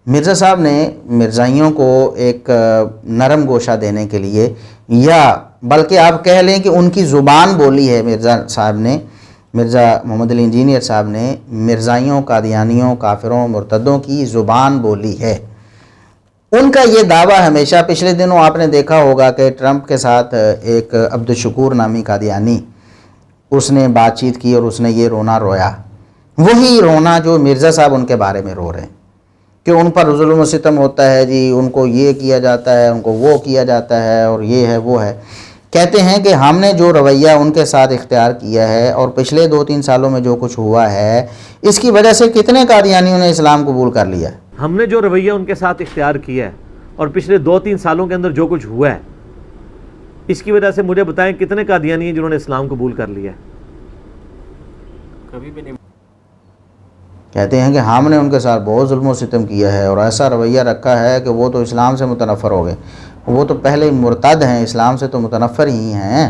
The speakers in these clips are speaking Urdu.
مرزا صاحب نے مرزائیوں کو ایک نرم گوشہ دینے کے لیے، یا بلکہ آپ کہہ لیں کہ ان کی زبان بولی ہے مرزا صاحب نے، مرزا محمد علی انجینئر صاحب نے مرزائیوں، قادیانیوں، کافروں، مرتدوں کی زبان بولی ہے۔ ان کا یہ دعویٰ ہمیشہ، پچھلے دنوں آپ نے دیکھا ہوگا کہ ٹرمپ کے ساتھ ایک عبدالشکور نامی قادیانی، اس نے بات چیت کی اور اس نے یہ رونا رویا، وہی رونا جو مرزا صاحب ان کے بارے میں رو رہے ہیں کہ ان پر ظلم و ستم ہوتا ہے جی، ان کو یہ کیا جاتا ہے، ان کو وہ کیا جاتا ہے، اور یہ ہے وہ ہے۔ کہتے ہیں کہ ہم نے جو رویہ ان کے ساتھ اختیار کیا ہے اور پچھلے 2-3 سالوں میں جو کچھ ہوا ہے، اس کی وجہ سے کتنے قادیانیوں نے اسلام قبول کر لیا ہے۔ ہم نے جو رویہ ان کے ساتھ اختیار کیا ہے اور پچھلے 2-3 سالوں کے اندر جو کچھ ہوا ہے، اس کی وجہ سے مجھے بتائیں کتنے قادیانی ہیں جنہوں نے اسلام قبول کر لیا ہے؟ کبھی بھی نہیں۔ کہتے ہیں کہ ہم نے ان کے ساتھ بہت ظلم و ستم کیا ہے اور ایسا رویہ رکھا ہے کہ وہ تو اسلام سے متنفر ہو گئے، وہ تو پہلے مرتد ہیں، اسلام سے تو متنفر ہی ہیں۔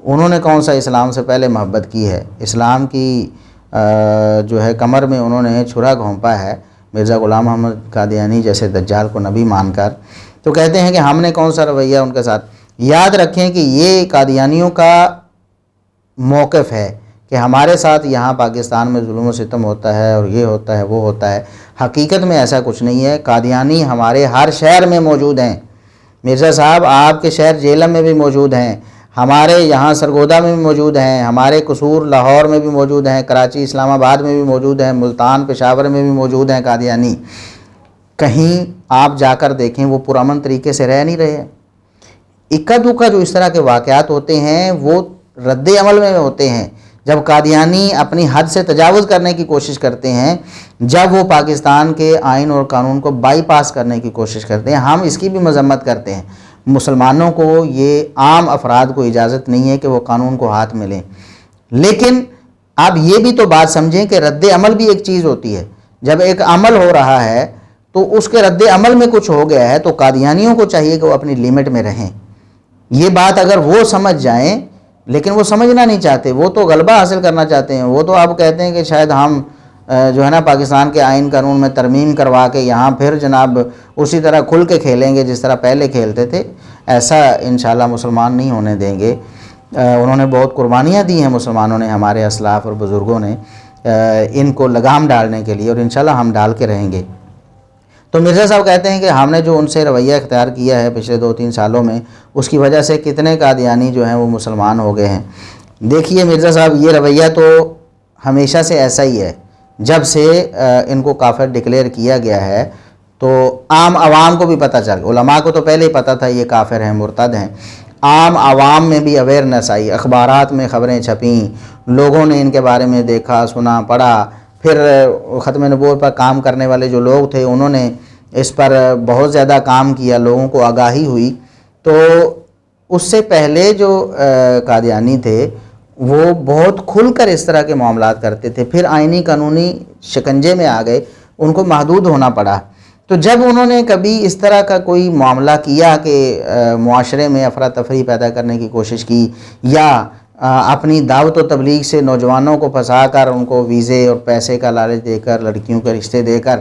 انہوں نے کون سا اسلام سے پہلے محبت کی ہے؟ اسلام کی جو ہے کمر میں انہوں نے چھرا گھونپا ہے، مرزا غلام محمد قادیانی جیسے دجال کو نبی مان کر۔ تو کہتے ہیں کہ ہم نے کون سا رویہ ان کے ساتھ۔ یاد رکھیں کہ یہ قادیانیوں کا موقف ہے کہ ہمارے ساتھ یہاں پاکستان میں ظلم و ستم ہوتا ہے اور یہ ہوتا ہے وہ ہوتا ہے۔ حقیقت میں ایسا کچھ نہیں ہے۔ قادیانی ہمارے ہر شہر میں موجود ہیں۔ مرزا صاحب آپ کے شہر جہلم میں بھی موجود ہیں، ہمارے یہاں سرگودا میں بھی موجود ہیں، ہمارے قصور لاہور میں بھی موجود ہیں، کراچی اسلام آباد میں بھی موجود ہیں، ملتان پشاور میں بھی موجود ہیں قادیانی۔ کہیں آپ جا کر دیکھیں وہ پرامن طریقے سے رہ نہیں رہے ہیں۔ اکا دکا جو اس طرح کے واقعات ہوتے ہیں وہ رد عمل میں ہوتے ہیں، جب قادیانی اپنی حد سے تجاوز کرنے کی کوشش کرتے ہیں، جب وہ پاکستان کے آئین اور قانون کو بائی پاس کرنے کی کوشش کرتے ہیں۔ ہم اس کی بھی مذمت کرتے ہیں۔ مسلمانوں کو، یہ عام افراد کو اجازت نہیں ہے کہ وہ قانون کو ہاتھ میں لیں، لیکن آپ یہ بھی تو بات سمجھیں کہ رد عمل بھی ایک چیز ہوتی ہے۔ جب ایک عمل ہو رہا ہے تو اس کے رد عمل میں کچھ ہو گیا ہے تو قادیانیوں کو چاہیے کہ وہ اپنی لیمٹ میں رہیں۔ یہ بات اگر وہ سمجھ جائیں، لیکن وہ سمجھنا نہیں چاہتے، وہ تو غلبہ حاصل کرنا چاہتے ہیں۔ وہ تو آپ کہتے ہیں کہ شاید ہم جو ہے نا پاکستان کے آئین قانون میں ترمیم کروا کے یہاں پھر جناب اسی طرح کھل کے کھیلیں گے جس طرح پہلے کھیلتے تھے۔ ایسا انشاءاللہ مسلمان نہیں ہونے دیں گے۔ انہوں نے بہت قربانیاں دی ہیں مسلمانوں نے، ہمارے اسلاف اور بزرگوں نے، ان کو لگام ڈالنے کے لیے، اور انشاءاللہ ہم ڈال کے رہیں گے۔ تو مرزا صاحب کہتے ہیں کہ ہم نے جو ان سے رویہ اختیار کیا ہے پچھلے 2-3 سالوں میں، اس کی وجہ سے کتنے قادیانی جو ہیں وہ مسلمان ہو گئے ہیں۔ دیکھیے مرزا صاحب، یہ رویہ تو ہمیشہ سے ایسا ہی ہے۔ جب سے ان کو کافر ڈکلیئر کیا گیا ہے تو عام عوام کو بھی پتہ چل، علماء کو تو پہلے ہی پتہ تھا یہ کافر ہیں، مرتد ہیں۔ عام عوام میں بھی اویئرنیس آئی، اخبارات میں خبریں چھپیں، لوگوں نے ان کے بارے میں دیکھا، سنا، پڑھا۔ پھر ختم نبوت پر کام کرنے والے جو لوگ تھے انہوں نے اس پر بہت زیادہ کام کیا، لوگوں کو آگاہی ہوئی۔ تو اس سے پہلے جو قادیانی تھے وہ بہت کھل کر اس طرح کے معاملات کرتے تھے، پھر آئینی قانونی شکنجے میں آ گئے، ان کو محدود ہونا پڑا۔ تو جب انہوں نے کبھی اس طرح کا کوئی معاملہ کیا کہ معاشرے میں افراتفری پیدا کرنے کی کوشش کی، یا اپنی دعوت و تبلیغ سے نوجوانوں کو پھنسا کر ان کو ویزے اور پیسے کا لالچ دے کر، لڑکیوں کے رشتے دے کر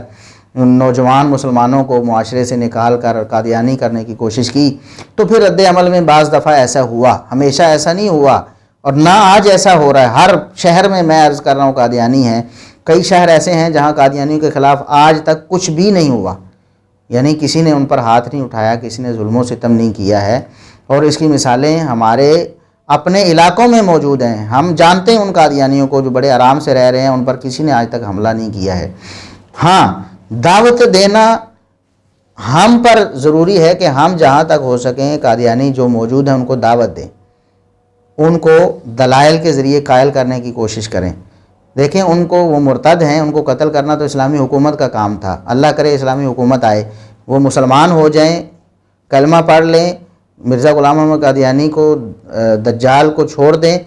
نوجوان مسلمانوں کو معاشرے سے نکال کر قادیانی کرنے کی کوشش کی، تو پھر رد عمل میں بعض دفعہ ایسا ہوا۔ ہمیشہ ایسا نہیں ہوا اور نہ آج ایسا ہو رہا ہے۔ ہر شہر میں عرض کر رہا ہوں قادیانی ہیں۔ کئی شہر ایسے ہیں جہاں قادیانیوں کے خلاف آج تک کچھ بھی نہیں ہوا، یعنی کسی نے ان پر ہاتھ نہیں اٹھایا، کسی نے ظلم و ستم نہیں کیا ہے۔ اور اس کی مثالیں ہمارے اپنے علاقوں میں موجود ہیں۔ ہم جانتے ہیں ان قادیانیوں کو جو بڑے آرام سے رہ رہے ہیں، ان پر کسی نے آج تک حملہ نہیں کیا ہے۔ ہاں، دعوت دینا ہم پر ضروری ہے کہ ہم جہاں تک ہو سکیں قادیانی جو موجود ہیں ان کو دعوت دیں، ان کو دلائل کے ذریعے قائل کرنے کی کوشش کریں۔ دیکھیں ان کو، وہ مرتد ہیں، ان کو قتل کرنا تو اسلامی حکومت کا کام تھا۔ اللہ کرے اسلامی حکومت آئے، وہ مسلمان ہو جائیں، کلمہ پڑھ لیں، مرزا غلام محمد قادیانی کو، دجال کو چھوڑ دیں،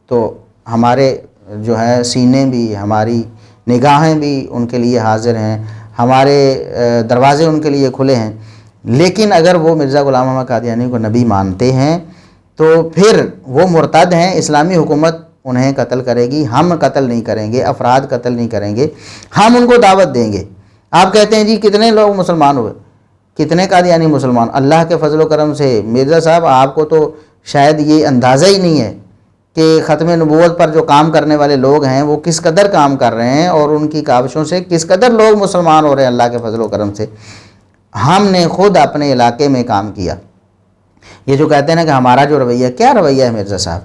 تو ہمارے جو ہے سینے بھی، ہماری نگاہیں بھی ان کے لیے حاضر ہیں، ہمارے دروازے ان کے لیے کھلے ہیں۔ لیکن اگر وہ مرزا غلام محمد قادیانی کو نبی مانتے ہیں تو پھر وہ مرتد ہیں، اسلامی حکومت انہیں قتل کرے گی، ہم قتل نہیں کریں گے، افراد قتل نہیں کریں گے، ہم ان کو دعوت دیں گے۔ آپ کہتے ہیں جی کتنے لوگ مسلمان ہوئے، کتنے قادیانی مسلمان؟ اللہ کے فضل و کرم سے مرزا صاحب آپ کو تو شاید یہ اندازہ ہی نہیں ہے کہ ختم نبوت پر جو کام کرنے والے لوگ ہیں وہ کس قدر کام کر رہے ہیں، اور ان کی کاوشوں سے کس قدر لوگ مسلمان ہو رہے ہیں اللہ کے فضل و کرم سے۔ ہم نے خود اپنے علاقے میں کام کیا۔ یہ جو کہتے ہیں نا کہ ہمارا جو رویہ، کیا رویہ ہے مرزا صاحب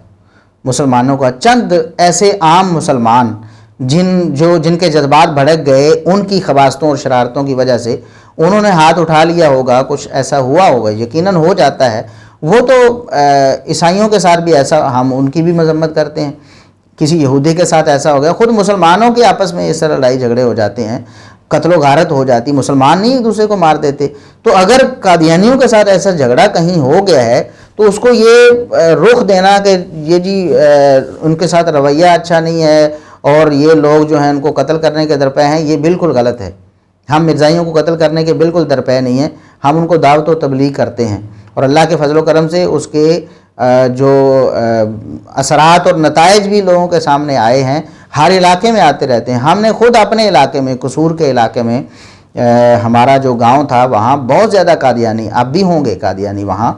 مسلمانوں کا؟ چند ایسے عام مسلمان جن کے جذبات بھڑک گئے، ان کی خباثتوں اور شرارتوں کی وجہ سے انہوں نے ہاتھ اٹھا لیا ہوگا، کچھ ایسا ہوا ہوگا، یقیناً ہو جاتا ہے۔ وہ تو عیسائیوں کے ساتھ بھی ایسا، ہم ان کی بھی مذمت کرتے ہیں، کسی یہودی کے ساتھ ایسا ہو گیا، خود مسلمانوں کے آپس میں اس طرح لڑائی جھگڑے ہو جاتے ہیں، قتل و غارت ہو جاتی، مسلمان نہیں ایک دوسرے کو مار دیتے۔ تو اگر قادیانیوں کے ساتھ ایسا جھگڑا کہیں ہو گیا ہے تو اس کو یہ رخ دینا کہ یہ جی ان کے ساتھ رویہ اچھا نہیں ہے اور یہ لوگ جو ہیں ان کو قتل کرنے کے درپے ہیں، یہ بالکل غلط ہے۔ ہم مرزائیوں کو قتل کرنے کے بالکل درپے نہیں ہیں، ہم ان کو دعوت و تبلیغ کرتے ہیں، اور اللہ کے فضل و کرم سے اس کے جو اثرات اور نتائج بھی لوگوں کے سامنے آئے ہیں، ہر علاقے میں آتے رہتے ہیں۔ ہم نے خود اپنے علاقے میں، قصور کے علاقے میں، ہمارا جو گاؤں تھا وہاں بہت زیادہ قادیانی، اب بھی ہوں گے قادیانی، وہاں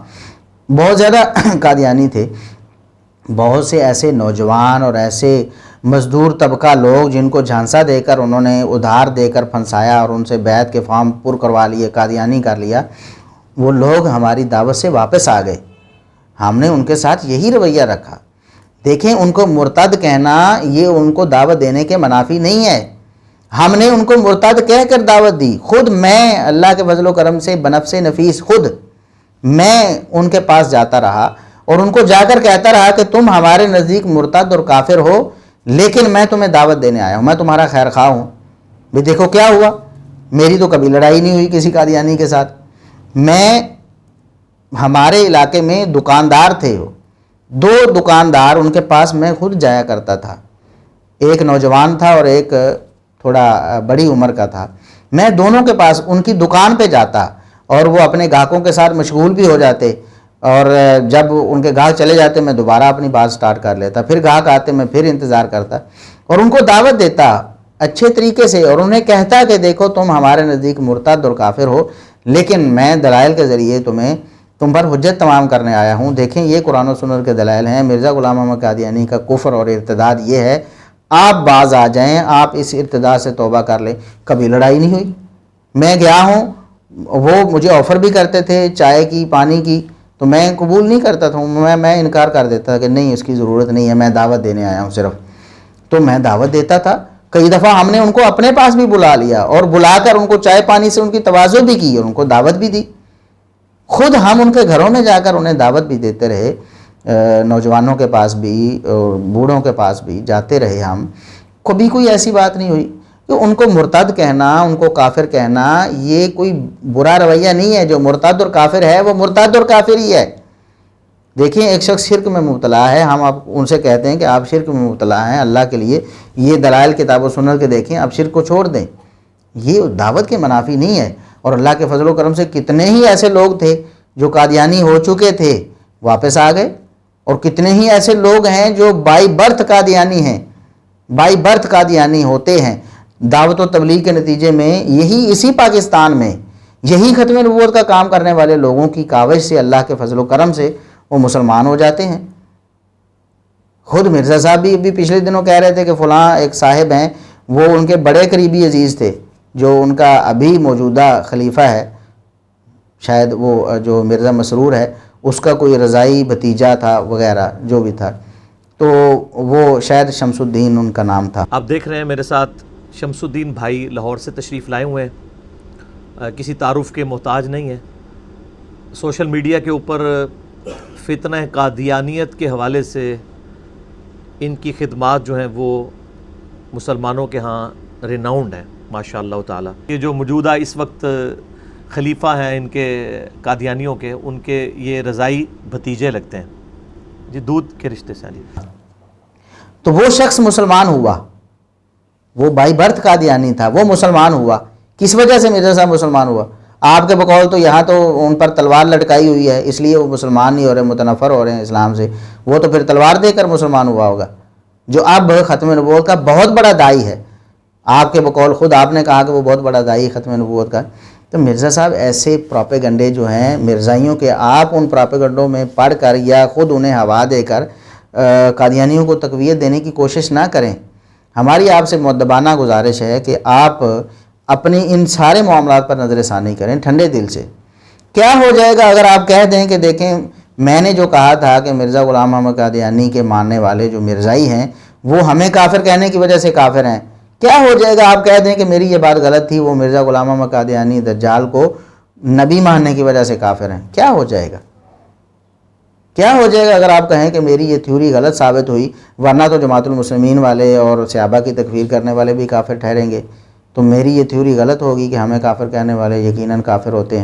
بہت زیادہ قادیانی تھے۔ بہت سے ایسے نوجوان اور ایسے مزدور طبقہ لوگ جن کو جھانسا دے کر انہوں نے ادھار دے کر پھنسایا اور ان سے بیعت کے فارم پر کروا لیے، قادیانی کر لیا، وہ لوگ ہماری دعوت سے واپس آ گئے۔ ہم نے ان کے ساتھ یہی رویہ رکھا۔ دیکھیں، ان کو مرتد کہنا یہ ان کو دعوت دینے کے منافی نہیں ہے۔ ہم نے ان کو مرتد کہہ کر دعوت دی۔ خود میں اللہ کے فضل و کرم سے بنفس نفیس خود میں ان کے پاس جاتا رہا اور ان کو جا کر کہتا رہا کہ تم ہمارے نزدیک مرتد اور کافر ہو، لیکن میں تمہیں دعوت دینے آیا ہوں، میں تمہارا خیر خواہ ہوں۔ بھی دیکھو کیا ہوا، میری تو کبھی لڑائی نہیں ہوئی کسی قادیانی کے ساتھ۔ ہمارے علاقے میں دکاندار تھے، دو دکاندار، ان کے پاس میں خود جایا کرتا تھا، ایک نوجوان تھا اور ایک تھوڑا بڑی عمر کا تھا۔ میں دونوں کے پاس ان کی دکان پہ جاتا اور وہ اپنے گاہکوں کے ساتھ مشغول بھی ہو جاتے، اور جب ان کے گاہک چلے جاتے میں دوبارہ اپنی بات سٹارٹ کر لیتا، پھر گاہک آتے میں پھر انتظار کرتا اور ان کو دعوت دیتا اچھے طریقے سے، اور انہیں کہتا کہ دیکھو تم ہمارے نزدیک مرتد اور کافر ہو، لیکن میں دلائل کے ذریعے تم پر حجت تمام کرنے آیا ہوں۔ دیکھیں یہ قرآن و سنت کے دلائل ہیں۔ مرزا غلام احمد قادیانی کا کفر اور ارتداد یہ ہے، آپ باز آ جائیں، آپ اس ارتداد سے توبہ کر لیں۔ کبھی لڑائی نہیں ہوئی۔ میں گیا ہوں، وہ مجھے آفر بھی کرتے تھے چائے کی، پانی کی، تو میں قبول نہیں کرتا تھا، میں انکار کر دیتا تھا کہ نہیں اس کی ضرورت نہیں ہے، میں دعوت دینے آیا ہوں صرف۔ تو میں دعوت دیتا تھا۔ کئی دفعہ ہم نے ان کو اپنے پاس بھی بلا لیا اور بلا کر ان کو چائے پانی سے ان کی تواضع بھی کی اور ان کو دعوت بھی دی۔ خود ہم ان کے گھروں میں جا کر انہیں دعوت بھی دیتے رہے، نوجوانوں کے پاس بھی اور بوڑھوں کے پاس بھی جاتے رہے ہم۔ کبھی کوئی ایسی بات نہیں ہوئی کہ ان کو مرتد کہنا، ان کو کافر کہنا یہ کوئی برا رویہ نہیں ہے۔ جو مرتد اور کافر ہے وہ مرتد اور کافر ہی ہے۔ دیکھیں ایک شخص شرک میں مبتلا ہے، ہم آپ ان سے کہتے ہیں کہ آپ شرک میں مبتلا ہیں، اللہ کے لیے یہ دلائل کتاب و سنت کے دیکھیں، آپ شرک کو چھوڑ دیں، یہ دعوت کے منافی نہیں ہے۔ اور اللہ کے فضل و کرم سے کتنے ہی ایسے لوگ تھے جو قادیانی ہو چکے تھے واپس آ گئے، اور کتنے ہی ایسے لوگ ہیں جو بائی برتھ قادیانی ہیں، بائی برتھ قادیانی ہوتے ہیں۔ دعوت و تبلیغ کے نتیجے میں اسی پاکستان میں یہی ختم نبوت کا کام کرنے والے لوگوں کی کاوش سے اللہ کے فضل و کرم سے وہ مسلمان ہو جاتے ہیں۔ خود مرزا صاحب بھی پچھلے دنوں کہہ رہے تھے کہ فلاں ایک صاحب ہیں، وہ ان کے بڑے قریبی عزیز تھے، جو ان کا ابھی موجودہ خلیفہ ہے، شاید وہ جو مرزا مسرور ہے اس کا کوئی رضائی بھتیجا تھا وغیرہ جو بھی تھا، تو وہ شاید شمس الدین ان کا نام تھا۔ آپ دیکھ رہے ہیں میرے ساتھ شمس الدین بھائی لاہور سے تشریف لائے ہوئے ہیں، کسی تعارف کے محتاج نہیں ہیں۔ سوشل میڈیا کے اوپر فتنہ قادیانیت کے حوالے سے ان کی خدمات جو ہیں وہ مسلمانوں کے ہاں ریناؤنڈ ہیں ماشاء اللہ تعالیٰ۔ یہ جو موجودہ اس وقت خلیفہ ہیں ان کے قادیانیوں کے، ان کے یہ رضائی بھتیجے لگتے ہیں جی، دودھ کے رشتے سے۔ جی تو وہ شخص مسلمان ہوا، وہ بائی برتھ قادیانی تھا، وہ مسلمان ہوا۔ کس وجہ سے مرزا صاحب مسلمان ہوا؟ آپ کے بقول تو یہاں تو ان پر تلوار لٹکائی ہوئی ہے، اس لیے وہ مسلمان نہیں ہو رہے، متنفر ہو رہے ہیں اسلام سے۔ وہ تو پھر تلوار دے کر مسلمان ہوا ہوگا، جو اب ختم نبوت کا بہت بڑا داعی ہے۔ آپ کے بقول خود آپ نے کہا کہ وہ بہت بڑا داعی ختم نبوت کا. تو مرزا صاحب ایسے پراپیگنڈے جو ہیں مرزائیوں کے، آپ ان پراپیگنڈوں میں پڑھ کر یا خود انہیں ہوا دے کر قادیانیوں کو تقویت دینے کی کوشش نہ کریں. ہماری آپ سے مؤدبانہ گزارش ہے کہ آپ اپنی ان سارے معاملات پر نظر ثانی کریں ٹھنڈے دل سے. کیا ہو جائے گا اگر آپ کہہ دیں کہ دیکھیں میں نے جو کہا تھا کہ مرزا غلام محمد قادیانی کے ماننے والے جو مرزائی ہیں وہ ہمیں کافر کہنے کی وجہ سے کافر ہیں. کیا ہو جائے گا آپ کہہ دیں کہ میری یہ بات غلط تھی، وہ مرزا غلام محمد قادیانی دجال کو نبی ماننے کی وجہ سے کافر ہیں؟ کیا ہو جائے گا؟ کیا ہو جائے گا اگر آپ کہیں کہ میری یہ تھیوری غلط ثابت ہوئی؟ ورنہ تو جماعت المسلمین والے اور صحابہ کی تکفیر کرنے والے بھی کافر ٹھہریں گے. تو میری یہ تھیوری غلط ہوگی کہ ہمیں کافر کہنے والے یقیناً کافر ہوتے ہیں.